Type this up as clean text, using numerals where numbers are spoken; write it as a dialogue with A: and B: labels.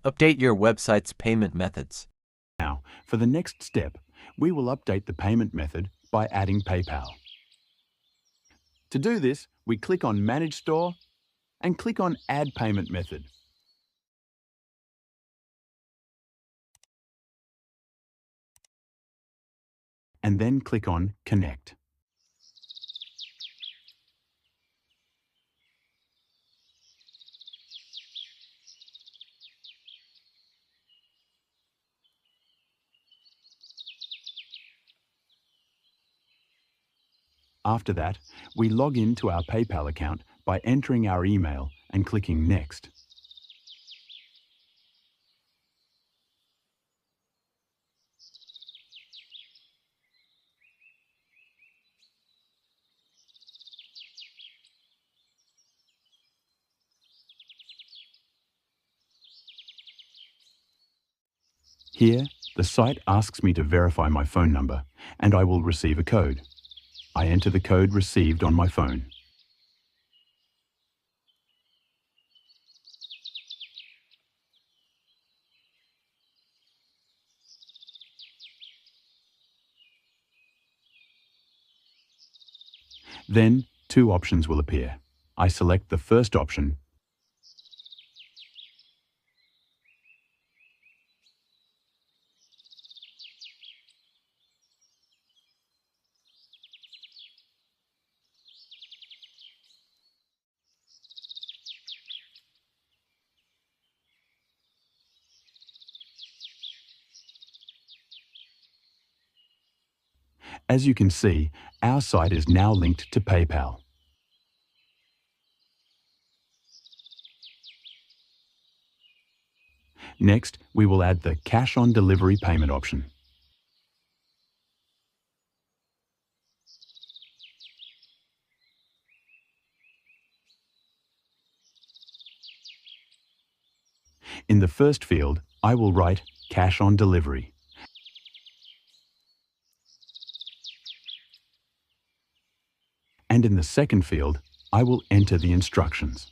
A: Update your website's payment methods.
B: Now, for the next step, we will update the payment method by adding PayPal. To do this, we click on Manage Store and click on Add Payment Method. And then click on Connect. After that, we log in to our PayPal account by entering our email and clicking Next. Here, the site asks me to verify my phone number, and I will receive a code. I enter the code received on my phone. Then, two options will appear. I select the first option. As you can see, our site is now linked to PayPal. Next, we will add the Cash on Delivery payment option. In the first field, I will write Cash on Delivery. And in the second field, I will enter the instructions.